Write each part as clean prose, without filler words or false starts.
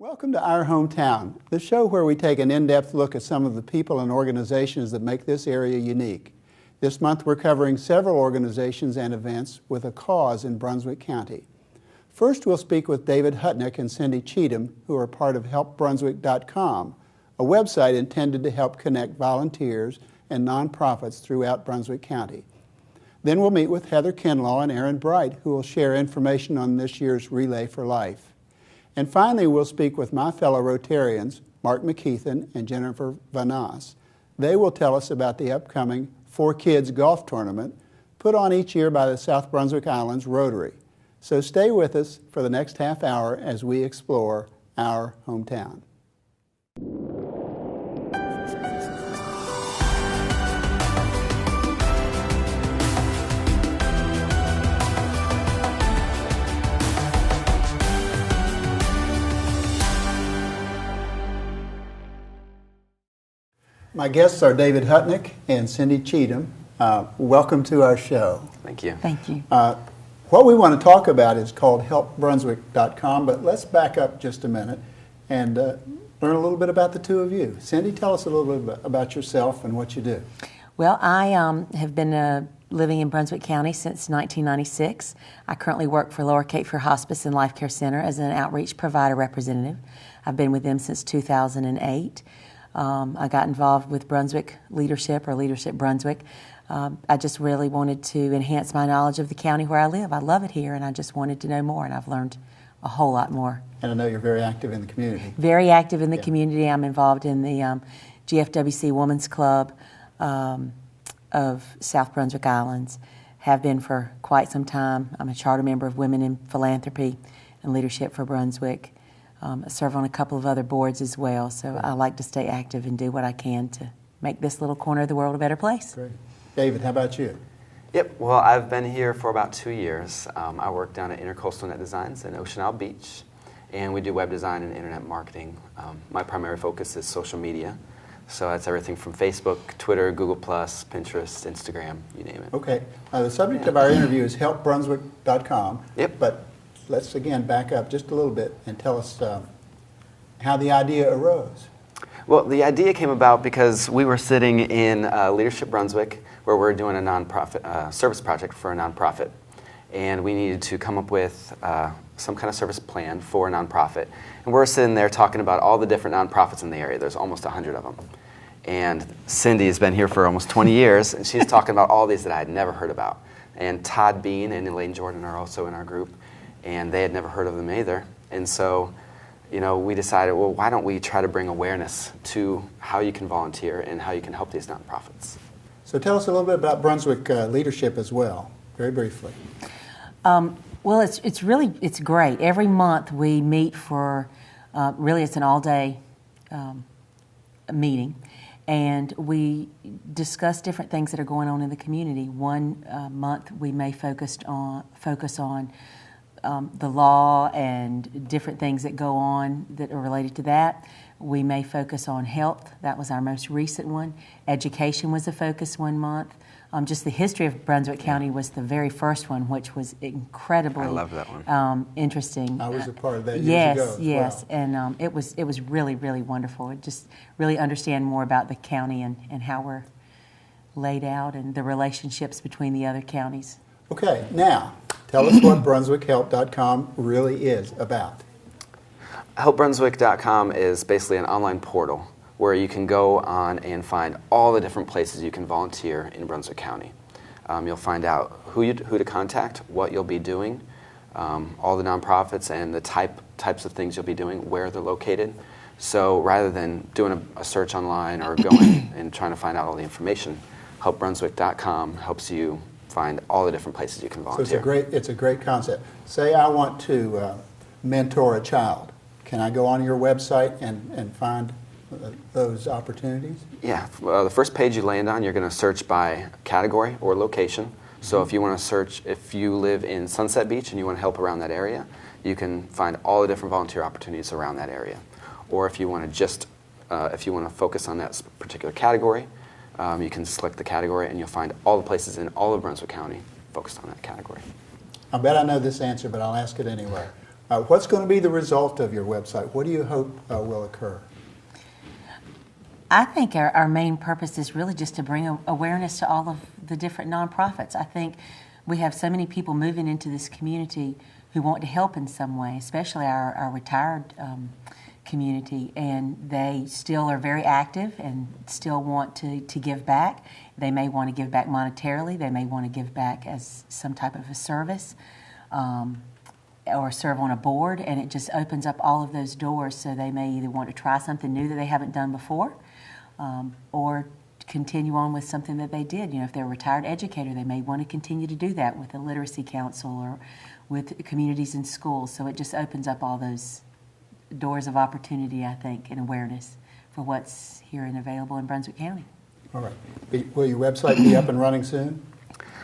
Welcome to Our Hometown, the show where we take an in-depth look at some of the people and organizations that make this area unique. This month we're covering several organizations and events with a cause in Brunswick County. First we'll speak with David Hutnick and Cindy Cheatham, who are part of HelpBrunswick.com, a website intended to help connect volunteers and nonprofits throughout Brunswick County. Then we'll meet with Heather Kinlaw and Aaron Bright, who will share information on this year's Relay for Life. And finally, we'll speak with my fellow Rotarians, Mark McKeithen and Jennifer Vanas. They will tell us about the upcoming 4Kids golf tournament put on each year by the South Brunswick Islands Rotary. So stay with us for the next half hour as we explore our hometown. My guests are David Hutnick and Cindy Cheatham. Welcome to our show. Thank you. Thank you. What we want to talk about is called HelpBrunswick.com, but let's back up just a minute and learn a little bit about the two of you. Cindy, tell us a little bit about yourself and what you do. Well, I have been living in Brunswick County since 1996. I currently work for Lower Cape Fear Hospice and Life Care Center as an outreach provider representative. I've been with them since 2008. I got involved with Brunswick Leadership or Leadership Brunswick. I just really wanted to enhance my knowledge of the county where I live. I love it here, and I just wanted to know more, and I've learned a whole lot more. And I know you're very active in the community. Very active in the community. I'm involved in the GFWC Women's Club of South Brunswick Islands. Have been for quite some time. I'm a charter member of Women in Philanthropy and Leadership for Brunswick. I serve on a couple of other boards as well, so I like to stay active and do what I can to make this little corner of the world a better place. Great. David, how about you? Yep, well, I've been here for about 2 years. I work down at Intercoastal Net Designs in Ocean Isle Beach, and we do web design and internet marketing. My primary focus is social media, so that's everything from Facebook, Twitter, Google+, Pinterest, Instagram, you name it. Okay. The subject of our interview is HelpBrunswick.com. Yep. But let's again back up just a little bit and tell us how the idea arose. Well, the idea came about because we were sitting in Leadership Brunswick, where we're doing a nonprofit service project for a nonprofit, and we needed to come up with some kind of service plan for a nonprofit. And we're sitting there talking about all the different nonprofits in the area. There's almost 100 of them. And Cindy has been here for almost 20 years, and she's talking about all these that I had never heard about. And Todd Bean and Elaine Jordan are also in our group, and they had never heard of them either. And so, you know, we decided, well, why don't we try to bring awareness to how you can volunteer and how you can help these nonprofits. So tell us a little bit about Brunswick Leadership as well, very briefly. Well, it's great. Every month we meet for, really it's an all-day meeting, and we discuss different things that are going on in the community. One month we may focus on the law and different things that go on that are related to that. We may focus on health. That was our most recent one. Education was a focus one month. Just the history of Brunswick County was the very first one, which was incredibly I love that one. Interesting. I was a part of that years ago. Yes, well. And it was really, really wonderful. It just really understand more about the county and how we're laid out and the relationships between the other counties. Okay, now, tell us what BrunswickHelp.com really is about. HelpBrunswick.com is basically an online portal where you can go on and find all the different places you can volunteer in Brunswick County. You'll find out who to contact, what you'll be doing, all the nonprofits and the types of things you'll be doing, where they're located. So rather than doing a search online or going and trying to find out all the information, HelpBrunswick.com helps you find all the different places you can volunteer. So it's a great concept. Say I want to mentor a child. Can I go on your website and find those opportunities? Yeah, the first page you land on, you're going to search by category or location. So if you want to search, if you live in Sunset Beach and you want to help around that area, you can find all the different volunteer opportunities around that area. Or if you want to focus on that particular category, you can select the category and you'll find all the places in all of Brunswick County focused on that category. I bet I know this answer, but I'll ask it anyway. What's going to be the result of your website? What do you hope will occur? I think our main purpose is really just to bring awareness to all of the different nonprofits. I think we have so many people moving into this community who want to help in some way, especially our retired community, and they still are very active and still want to give back. They may want to give back monetarily, they may want to give back as some type of a service, or serve on a board, and it just opens up all of those doors, so they may either want to try something new that they haven't done before, or continue on with something that they did. You know, if they're a retired educator, they may want to continue to do that with a literacy council or with communities in schools. So it just opens up all those doors of opportunity, I think, and awareness for what's here and available in Brunswick County. All right. Will your website be up and running soon?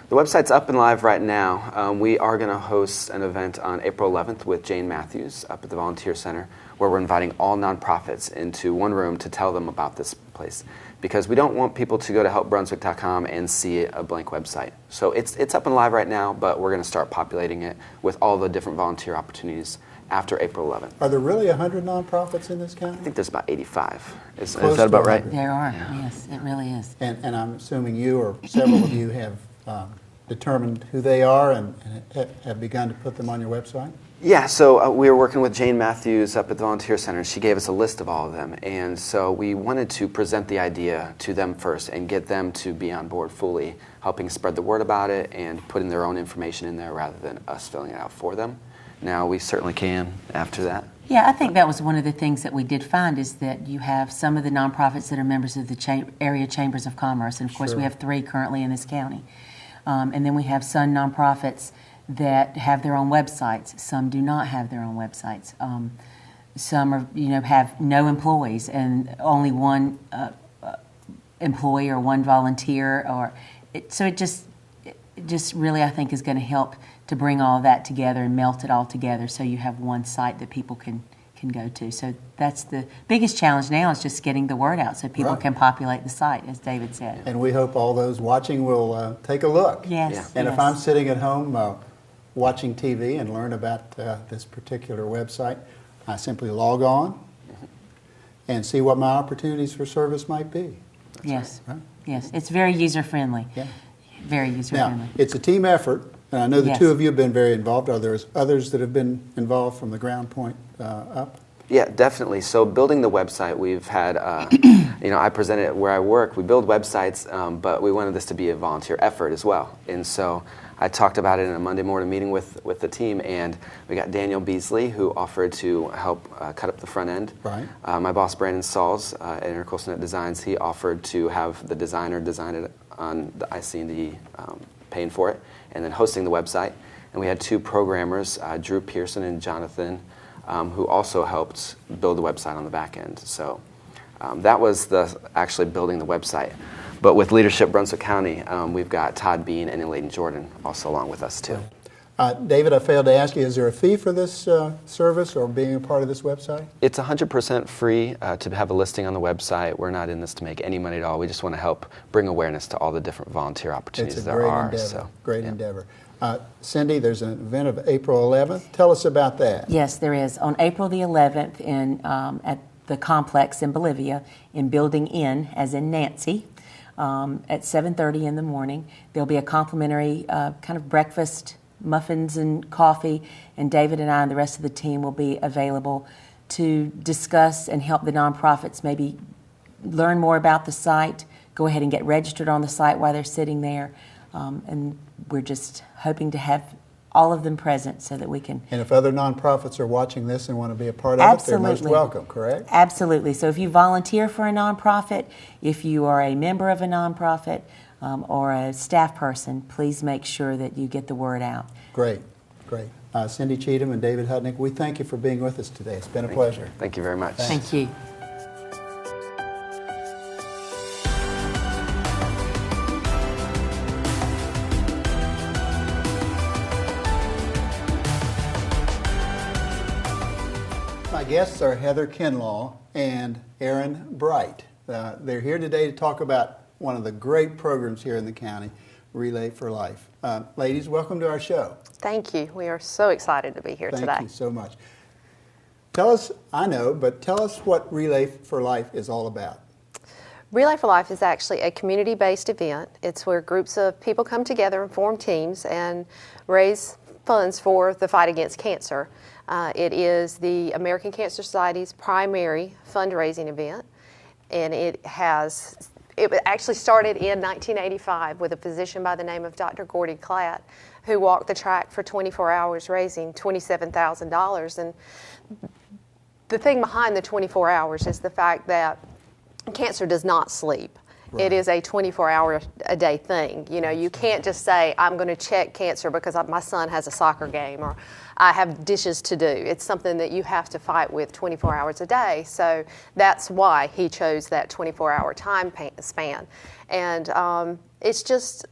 The website's up and live right now. We are going to host an event on April 11th with Jane Matthews up at the Volunteer Center, where we're inviting all nonprofits into one room to tell them about this place. Because we don't want people to go to helpbrunswick.com and see a blank website. So it's up and live right now, but we're going to start populating it with all the different volunteer opportunities after April 11th. Are there really 100 nonprofits in this county? I think there's about 85. Is Close that to about right? 100. There are, yes, it really is. And I'm assuming you or several of you have determined who they are and have begun to put them on your website? Yeah, so we were working with Jane Matthews up at the Volunteer Center. She gave us a list of all of them, and so we wanted to present the idea to them first and get them to be on board fully, helping spread the word about it and putting their own information in there rather than us filling it out for them. Now, we certainly can after that. Yeah, I think that was one of the things that we did find, is that you have some of the nonprofits that are members of the area chambers of commerce, and of course Sure. we have 3 currently in this county. And then we have some nonprofits that have their own websites. Some do not have their own websites. Some are, have no employees and only one employee or one volunteer. So it just really, I think, is going to help to bring all of that together and melt it all together, so you have one site that people can go to. So that's the biggest challenge now, is just getting the word out so people Right. can populate the site, as David said. And we hope all those watching will take a look. Yes. Yeah. And yes. if I'm sitting at home watching TV and learn about this particular website, I simply log on and see what my opportunities for service might be. Yes, Right. yes, it's very user-friendly. Yeah. Very Now, user-friendly. it's a team effort, and I know the Yes. two of you have been very involved. Are there others that have been involved from the ground point up? Yeah, definitely. So building the website, we've had, I presented it where I work. We build websites, but we wanted this to be a volunteer effort as well. And so I talked about it in a Monday morning meeting with the team, and we got Daniel Beasley, who offered to help cut up the front end. Right. My boss, Brandon Sauls at Intercoastal Net Designs, he offered to have the designer design it on the IC&D, paying for it, and then hosting the website. And we had 2 programmers, Drew Pearson and Jonathan, who also helped build the website on the back end. So that was actually building the website. But with Leadership Brunswick County, we've got Todd Bean and Elaine Jordan also along with us too. David, I failed to ask you, is there a fee for this service or being a part of this website? It's 100% free to have a listing on the website. We're not in this to make any money at all. We just want to help bring awareness to all the different volunteer opportunities It's a there great are. endeavor. So, Great yeah. endeavor. Cindy, there's an event of April 11th. Tell us about that. Yes, there is. On April the 11th at the complex in Bolivia, in Building N, as in Nancy, at 7:30 in the morning, there'll be a complimentary kind of breakfast, muffins and coffee, and David and I and the rest of the team will be available to discuss and help the nonprofits maybe learn more about the site, go ahead and get registered on the site while they're sitting there, and we're just hoping to have all of them present so that we can... And if other nonprofits are watching this and want to be a part of it, they're most Absolutely. welcome, correct? Absolutely. So if you volunteer for a nonprofit, if you are a member of a nonprofit or a staff person, please make sure that you get the word out. Great, great. Cindy Cheatham and David Hutnick, we thank you for being with us today. It's been a pleasure. Thank you very much. Thank you. My guests are Heather Kinlaw and Aaron Bright. They're here today to talk about one of the great programs here in the county, Relay for Life. Ladies, welcome to our show. Thank you. We are so excited to be here today. Thank you so much. Tell us, I know, but tell us what Relay for Life is all about. Relay for Life is actually a community-based event. It's where groups of people come together and form teams and raise funds for the fight against cancer. It is the American Cancer Society's primary fundraising event, and it actually started in 1985 with a physician by the name of Dr. Gordy Klatt, who walked the track for 24 hours raising $27,000. And the thing behind the 24 hours is the fact that cancer does not sleep. Right. It is a 24-hour-a-day thing. You know, you can't just say, I'm going to check cancer because my son has a soccer game or I have dishes to do. It's something that you have to fight with 24 hours a day. So that's why he chose that 24-hour time span. And it's just,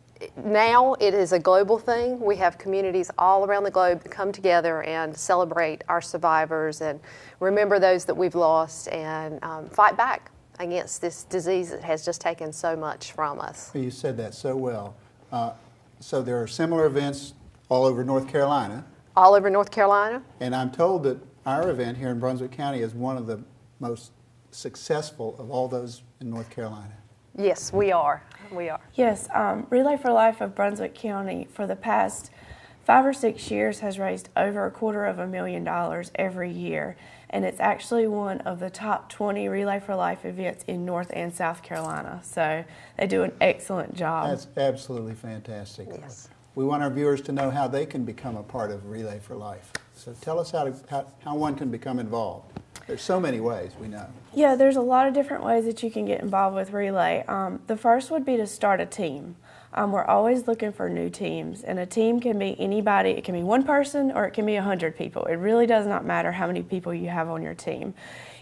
now it is a global thing. We have communities all around the globe that come together and celebrate our survivors and remember those that we've lost and fight back against this disease that has just taken so much from us. You said that so well. So there are similar events all over North Carolina. All over North Carolina. And I'm told that our event here in Brunswick County is one of the most successful of all those in North Carolina. Yes, we are. We are. Yes, Relay for Life of Brunswick County for the past 5 or 6 years has raised over $250,000 every year. And it's actually one of the top 20 Relay for Life events in North and South Carolina. So they do an excellent job. That's absolutely fantastic. Yes. We want our viewers to know how they can become a part of Relay for Life. So tell us how one can become involved. There's so many ways, we know. Yeah, there's a lot of different ways that you can get involved with Relay. The first would be to start a team. We're always looking for new teams, and a team can be anybody. It can be one person or it can be 100 people. It really does not matter how many people you have on your team.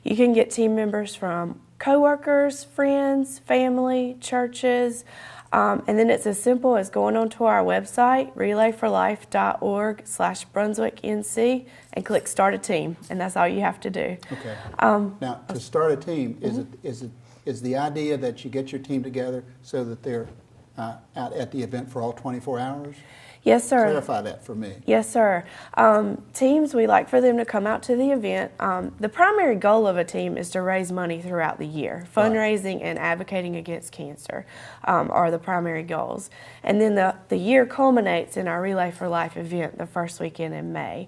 You can get team members from coworkers, friends, family, churches, and then it's as simple as going onto our website, relayforlife.org/BrunswickNC, and click Start a Team, and that's all you have to do. Okay. Now, to start a team, is the idea that you get your team together so that they're out at the event for all 24 hours? Yes, sir. Clarify that for me. Yes, sir. Teams, we like for them to come out to the event. The primary goal of a team is to raise money throughout the year. Fundraising and advocating against cancer are the primary goals. And then the year culminates in our Relay for Life event the first weekend in May.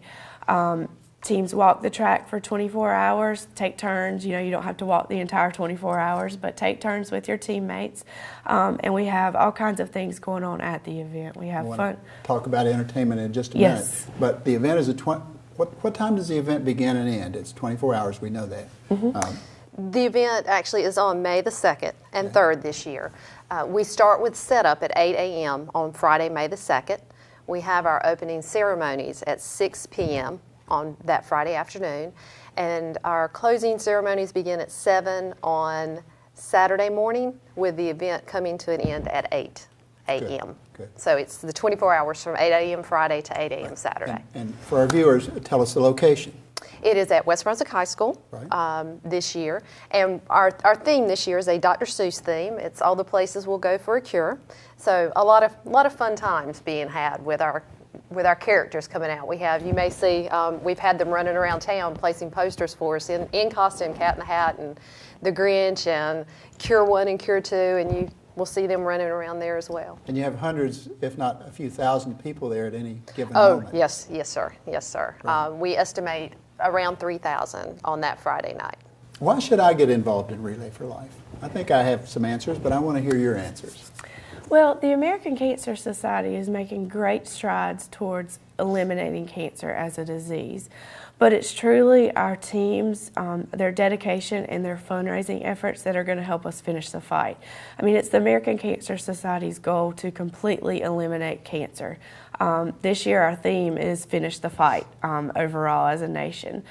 Teams walk the track for 24 hours, take turns. You know, you don't have to walk the entire 24 hours, but take turns with your teammates. And we have all kinds of things going on at the event. We have fun. Talk about entertainment in just a Yes. minute. But the event is what time does the event begin and end? It's 24 hours, we know that. The event actually is on May the 2nd and 3rd this year. We start with setup at 8 a.m. on Friday, May the 2nd. We have our opening ceremonies at 6 p.m. on that Friday afternoon, and our closing ceremonies begin at 7 on Saturday morning, with the event coming to an end at 8 a.m. Good. So it's the 24 hours from 8 a.m. Friday to 8 a.m. Saturday. And for our viewers, tell us the location. It is at West Brunswick High School this year, and our theme this year is a Dr. Seuss theme. It's all the places we'll go for a cure. So a lot of fun times being had with our characters coming out. You may see, we've had them running around town placing posters for us in costume, Cat in the Hat and the Grinch and Cure 1 and Cure 2, and you will see them running around there as well. And you have hundreds, if not a few thousand people there at any given moment. Oh, yes, sir. Right. We estimate around 3,000 on that Friday night. Why should I get involved in Relay for Life? I think I have some answers, but I want to hear your answers. Well, the American Cancer Society is making great strides towards eliminating cancer as a disease. But it's truly our teams, their dedication and their fundraising efforts that are going to help us finish the fight. I mean, it's the American Cancer Society's goal to completely eliminate cancer. This year our theme is Finish the Fight overall as a nation.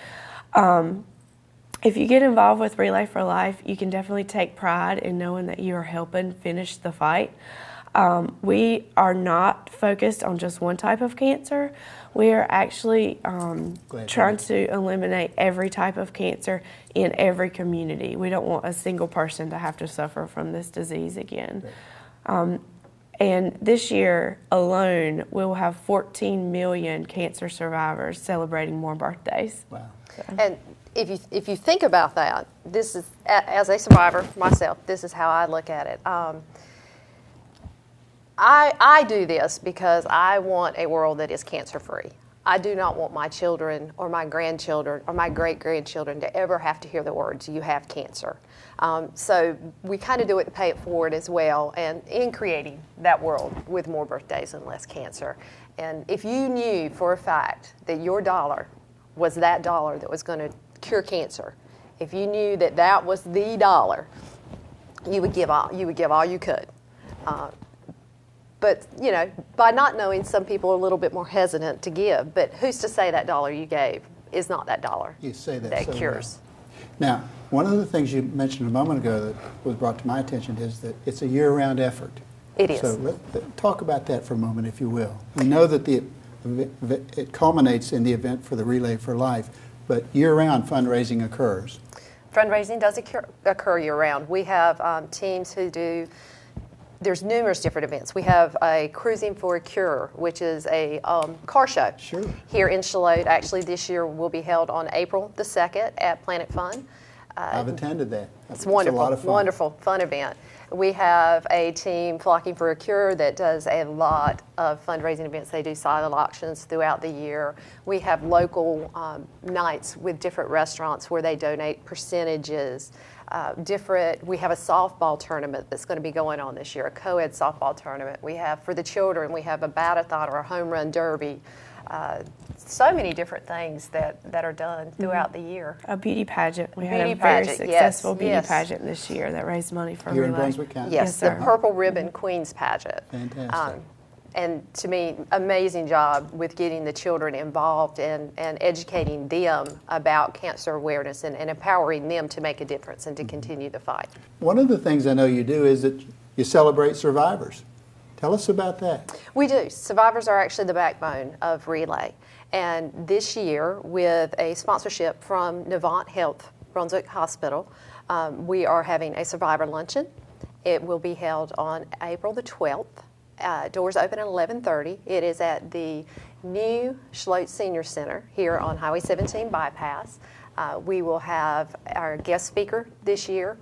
If you get involved with Relay for Life, you can definitely take pride in knowing that you are helping finish the fight. We are not focused on just one type of cancer. We are actually trying to eliminate every type of cancer in every community. We don't want a single person to have to suffer from this disease again. And this year alone, we will have 14 million cancer survivors celebrating more birthdays. Wow. And if you think about that, this is, as a survivor myself, this is how I look at it. I do this because I want a world that is cancer-free. I do not want my children or my grandchildren or my great-grandchildren to ever have to hear the words, "you have cancer." So we kind of do it to pay it forward as well, and in creating that world with more birthdays and less cancer. And if you knew for a fact that your dollar was that dollar that was going to cure cancer, if you knew that that was the dollar, you would give all you could. But, you know, by not knowing, some people are a little bit more hesitant to give. But who's to say that dollar you gave is not that dollar You say that so cures? well. Now, one of the things you mentioned a moment ago that was brought to my attention is that it's a year-round effort. It is. So talk about that for a moment, if you will. We know that it culminates in the event for the Relay for Life, but year-round fundraising occurs. Fundraising does occur year-round. We have teams who do. There's numerous different events. We have a Cruising for a Cure, which is a car show here in Shallotte. Actually, this year will be held on April the 2nd at Planet Fun. I've attended that. It's wonderful, a lot of fun. Wonderful, fun event. We have a team, Flocking for a Cure, that does a lot of fundraising events. They do silent auctions throughout the year. We have local nights with different restaurants where they donate percentages. We have a softball tournament that's going to be going on this year, a co-ed softball tournament. We have, for the children, we have a bat-a-thon or a home run derby. So many different things that are done throughout the year. A beauty pageant. We had Beauty a very pageant, successful yes, beauty yes. pageant this year that raised money for Here in Relay. Brunswick County? Yes, Yes, the sir. Purple Ribbon Queens pageant. Fantastic. And to me, amazing job with getting the children involved and educating them about cancer awareness and empowering them to make a difference and to continue the fight. One of the things I know you do is that you celebrate survivors. Tell us about that. We do. Survivors are actually the backbone of Relay. And this year, with a sponsorship from Novant Health Brunswick Hospital, we are having a survivor luncheon. It will be held on April the 12th. Doors open at 11:30. It is at the new Shallotte Senior Center here on Highway 17 bypass. We will have our guest speaker this year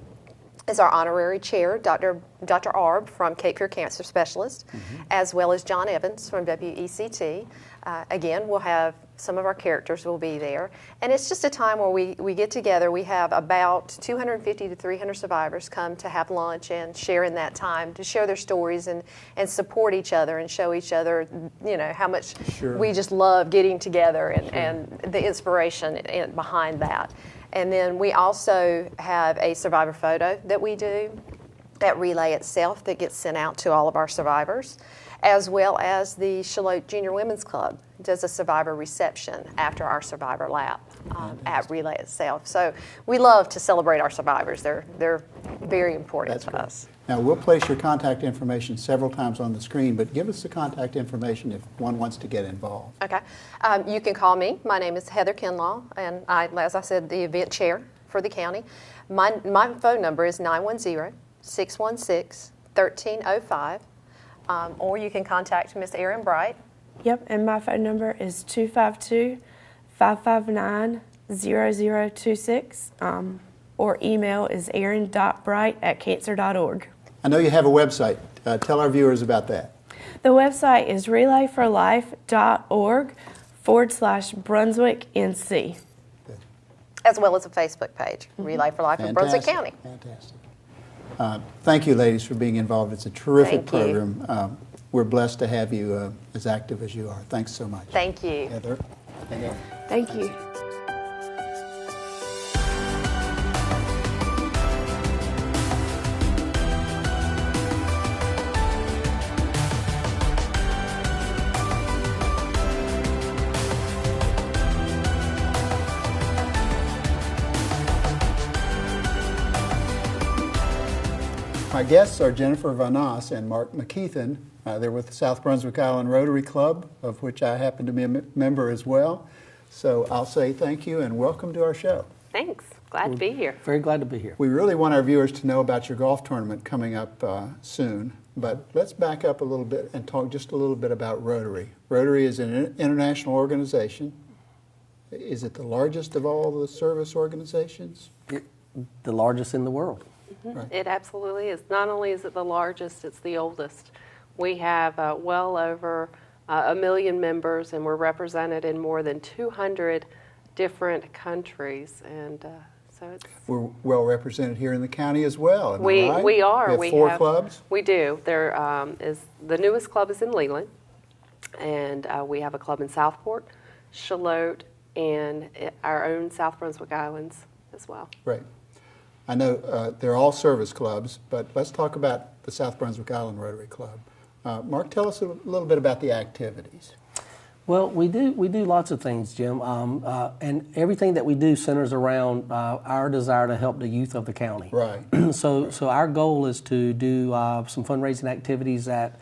is our honorary chair, Dr. Arb from Cape Fear Cancer Specialist, as well as John Evans from WECT. Again, we'll have some of our characters will be there. And it's just a time where we get together. We have about 250 to 300 survivors come to have lunch and share in that time, to share their stories and support each other and show each other, you know, how much we just love getting together and the inspiration behind that. And then we also have a survivor photo that we do at Relay itself that gets sent out to all of our survivors, as well as the Shallotte Junior Women's Club does a survivor reception after our survivor lap at Relay itself. So we love to celebrate our survivors. They're very important to us. Now, we'll place your contact information several times on the screen, but give us the contact information if one wants to get involved. Okay. You can call me. My name is Heather Kinlaw, and as I said, the event chair for the county. My phone number is 910-616-1305, or you can contact Miss Erin Bright. Yep, and my phone number is 252-559-0026, or email is erin.bright@cancer.org. I know you have a website. Tell our viewers about that. The website is relayforlife.org/Brunswick NC. As well as a Facebook page, Relay for Life in Brunswick County. Fantastic. Thank you, ladies, for being involved. It's a terrific Thank you. program. We're blessed to have you as active as you are. Thanks so much. Thank you. Heather. Thank you. My guests are Jennifer Vanas and Mark McKeithen. They're with the South Brunswick Island Rotary Club, of which I happen to be a member as well. So I'll say thank you and welcome to our show. Thanks. Glad to be here. Very glad to be here. We really want our viewers to know about your golf tournament coming up soon. But let's back up a little bit and talk just a little bit about Rotary. Rotary is an international organization. Is it the largest of all the service organizations? The largest in the world. Right. It absolutely is. Not only is it the largest, it's the oldest. We have well over 1 million members, and we're represented in more than 200 different countries. And so it's... We're well represented here in the county as well. Am I right? We are. We have four clubs? We do. There is the newest club is in Leland, and we have a club in Southport, Charlotte, and our own South Brunswick Islands as well. Right. I know they're all service clubs, but let's talk about the South Brunswick Island Rotary Club. Mark, tell us a little bit about the activities. Well, we do lots of things, Jim, and everything that we do centers around our desire to help the youth of the county. Right. So our goal is to do some fundraising activities that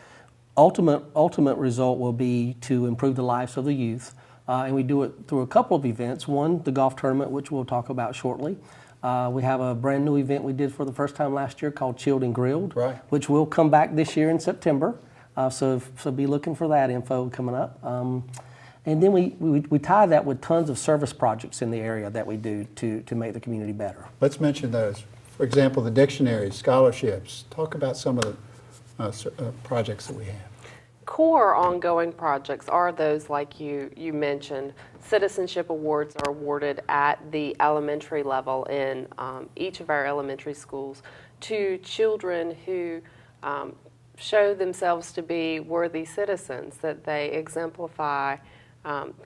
ultimate result will be to improve the lives of the youth, and we do it through a couple of events. One, the golf tournament, which we'll talk about shortly. We have a brand new event we did for the first time last year called Chilled and Grilled, right, which will come back this year in September. So be looking for that info coming up. And then we tie that with tons of service projects in the area that we do to make the community better. Let's mention those. For example, the dictionaries, scholarships. Talk about some of the projects that we have. Core ongoing projects are those like you mentioned. Citizenship awards are awarded at the elementary level in each of our elementary schools to children who show themselves to be worthy citizens, that they exemplify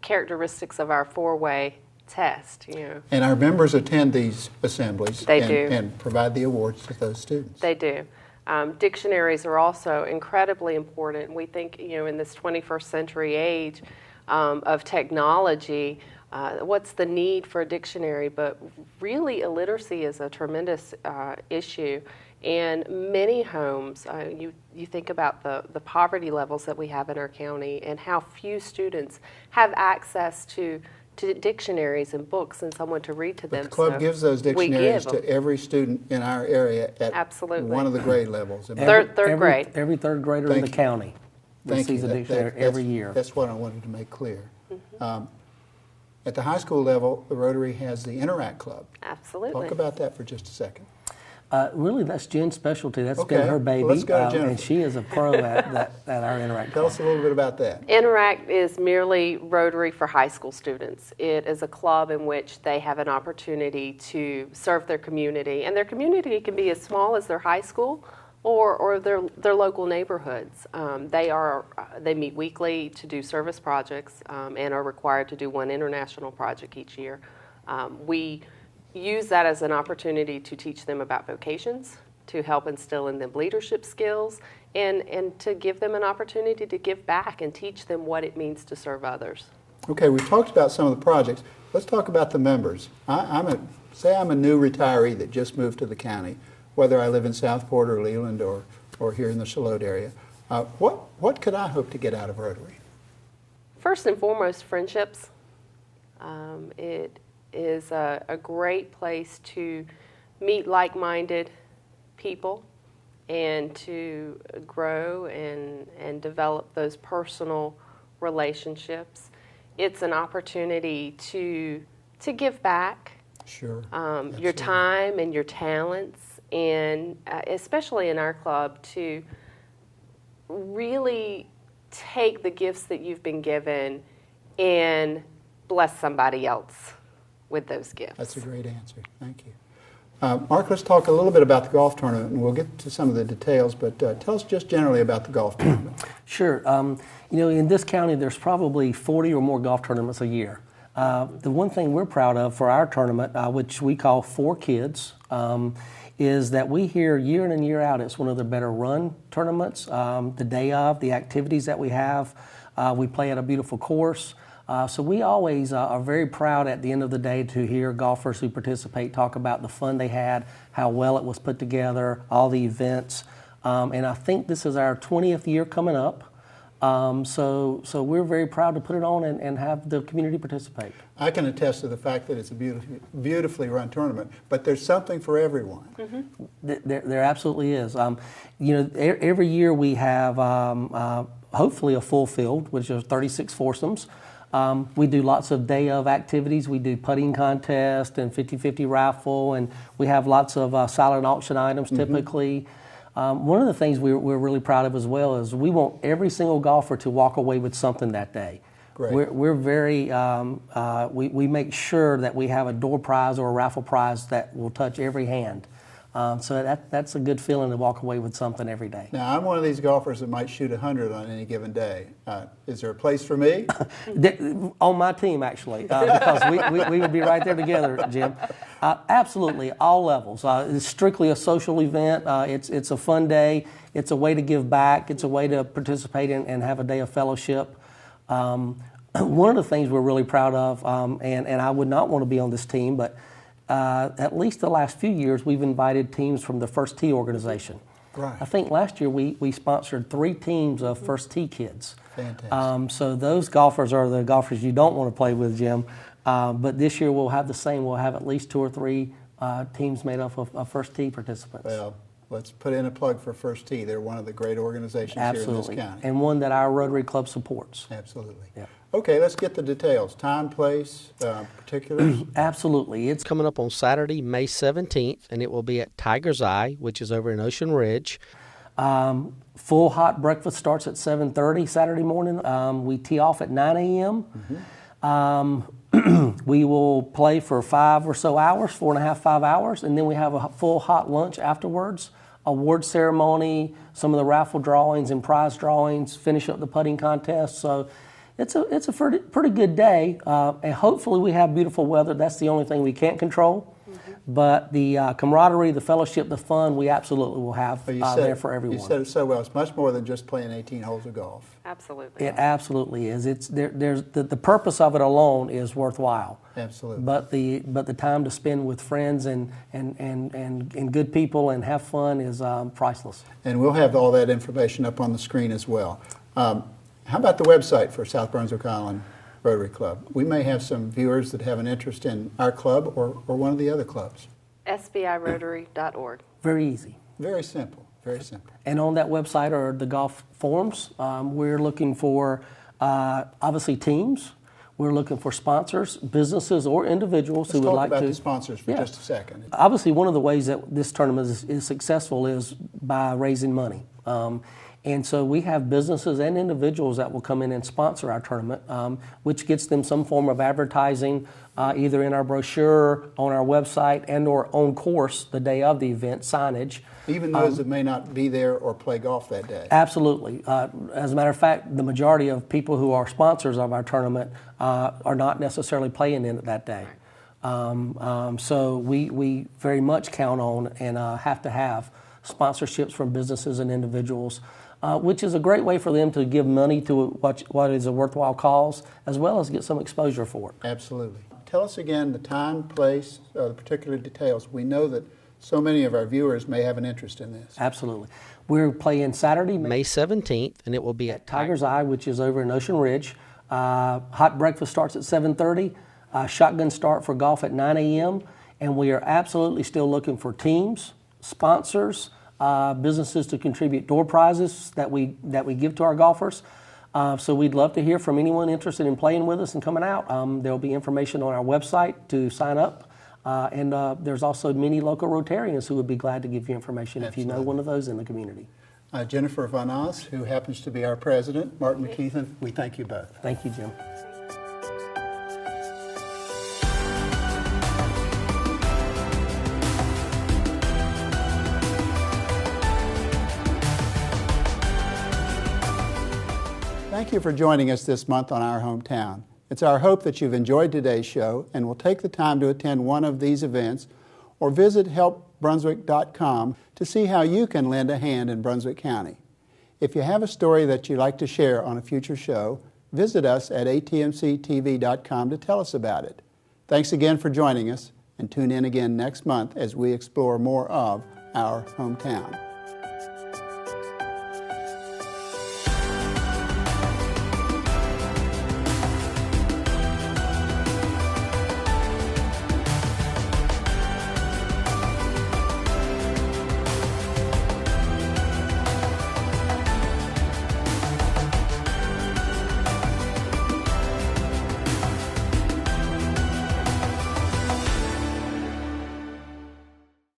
characteristics of our four-way test. And our members attend these assemblies and provide the awards to those students. They do. Dictionaries are also incredibly important. We think, in this 21st century age of technology, what's the need for a dictionary? But really, illiteracy is a tremendous issue. And many homes, you think about the poverty levels that we have in our county and how few students have access to dictionaries and books and someone to read to them. The club gives those dictionaries to every student in our area at one of the grade levels. Third grade. Every third grader in the county receives a dictionary every year. That's what I wanted to make clear. At the high school level, the Rotary has the Interact Club. Absolutely. Talk about that for just a second. Really, that's Jen's specialty. That's been her baby, let's go, and she is a pro at our Interact. Tell us a little bit about that. Interact is merely Rotary for high school students. It is a club in which they have an opportunity to serve their community, and their community can be as small as their high school or their local neighborhoods. They meet weekly to do service projects and are required to do one international project each year. We use that as an opportunity to teach them about vocations, to help instill in them leadership skills, and to give them an opportunity to give back and teach them what it means to serve others. Okay, we've talked about some of the projects. Let's talk about the members. I'm a new retiree that just moved to the county, whether I live in Southport or Leland or here in the Charlotte area. What could I hope to get out of Rotary? First and foremost, friendships. It is a great place to meet like-minded people and to grow and develop those personal relationships. It's an opportunity to give back. Sure. Your time and your talents, and especially in our club, to really take the gifts that you've been given and bless somebody else with those gifts. That's a great answer. Thank you. Mark, let's talk a little bit about the golf tournament, and we'll get to some of the details, but tell us just generally about the golf tournament. Sure. In this county, there's probably 40 or more golf tournaments a year. The one thing we're proud of for our tournament, which we call 4Kids, is that we hear year in and year out it's one of the better run tournaments. The day of, the activities that we have, we play at a beautiful course. So we always are very proud at the end of the day to hear golfers who participate talk about the fun they had, how well it was put together, all the events. And I think this is our 20th year coming up. So we're very proud to put it on and have the community participate. I can attest to the fact that it's a beautifully run tournament, but there's something for everyone. There absolutely is. Every year we have hopefully a full field, which is 36 foursomes. We do lots of day of activities. We do putting contest and 50-50 raffle, and we have lots of silent auction items typically. One of the things we're really proud of as well is we want every single golfer to walk away with something that day. Great. We're very, we make sure that we have a door prize or a raffle prize that will touch every hand. So that's a good feeling to walk away with something every day. Now, I'm one of these golfers that might shoot 100 on any given day. Is there a place for me? On my team, actually, because we would be right there together, Jim. Absolutely, all levels. It's strictly a social event. It's a fun day. It's a way to give back. It's a way to participate in and have a day of fellowship. One of the things we're really proud of, and I would not want to be on this team, but at least the last few years, we've invited teams from the First Tee organization. Right. I think last year we sponsored 3 teams of First Tee kids. Fantastic. So those golfers are the golfers you don't want to play with, Jim. But this year we'll have the same. We'll have at least 2 or 3 teams made up of First Tee participants. Well, let's put in a plug for First Tee. They're one of the great organizations Absolutely. here in this county. And one that our Rotary Club supports. Absolutely. Yeah. Okay, let's get the details. Time, place, particulars. Absolutely. It's Coming up on Saturday, May 17th, and it will be at Tiger's Eye, which is over in Ocean Ridge. full hot breakfast starts at 7:30 Saturday morning. We tee off at 9 a.m. We will play for 5 or so hours, 4.5, 5 hours, and then we have a full hot lunch afterwards, award ceremony, some of the raffle drawings and prize drawings, finish up the putting contest. So it's a pretty good day, and hopefully we have beautiful weather. That's the only thing we can't control. But the camaraderie, the fellowship, the fun, we absolutely will have there for everyone. You said it so well. It's much more than just playing 18 holes of golf. Absolutely. It absolutely is. It's there's the purpose of it alone is worthwhile. Absolutely. But the time to spend with friends and good people and have fun is priceless. And we'll have all that information up on the screen as well. How about the website for South Brunswick Island Rotary Club? We may have some viewers that have an interest in our club or one of the other clubs. SBIRotary.org. Very easy. Very simple. Very simple. And on that website are the golf forums. We're looking for, obviously, teams. We're looking for sponsors, businesses, or individuals who would like to. Let's talk about the sponsors for just a second. Obviously, one of the ways that this tournament is successful is by raising money. And so we have businesses and individuals that will come in and sponsor our tournament, which gets them some form of advertising, either in our brochure, on our website, and or on course the day of the event, signage. Even those that may not be there or play golf that day. Absolutely. As a matter of fact, the majority of people who are sponsors of our tournament are not necessarily playing in it that day. So we very much count on and have to have sponsorships from businesses and individuals, which is a great way for them to give money to what is a worthwhile cause, as well as get some exposure for it. Absolutely. Tell us again the time, place, the particular details. We know that so many of our viewers may have an interest in this. Absolutely. We're playing Saturday, May 17th, and it will be at Tiger's Eye, which is over in Ocean Ridge. Hot breakfast starts at 7:30. Shotgun start for golf at 9 a.m. And we are absolutely still looking for teams, sponsors, businesses to contribute door prizes that we give to our golfers. So we'd love to hear from anyone interested in playing with us and coming out. There will be information on our website to sign up. And there's also many local Rotarians who would be glad to give you information if you know one of those in the community. Jennifer Van Oz, who happens to be our president, Martin McKeithen, we thank you both. Thank you, Jim. Thank you for joining us this month on Our Hometown. It's our hope that you've enjoyed today's show and will take the time to attend one of these events or visit helpbrunswick.com to see how you can lend a hand in Brunswick County. If you have a story that you'd like to share on a future show, visit us at atmctv.com to tell us about it. Thanks again for joining us, and tune in again next month as we explore more of Our Hometown.